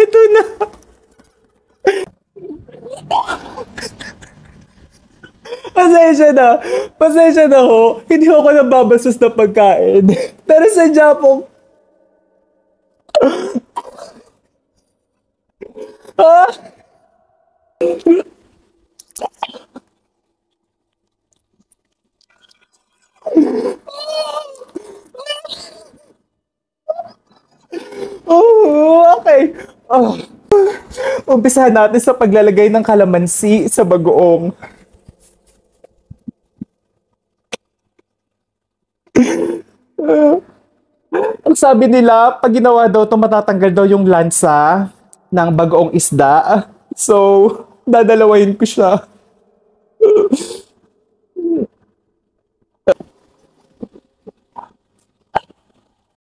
Ito na. Pasensya na. Pasensya na ho. Hindi ako nababastos na pagkain. Pero sadya po. Ah! Oh, okay. Oh. Umpisahan natin sa paglalagay ng kalamansi sa bagoong. Ang sabi nila, pag ginawa daw ito, matatanggal daw yung lansa ng bagoong isda. So, dadalawahin ko siya.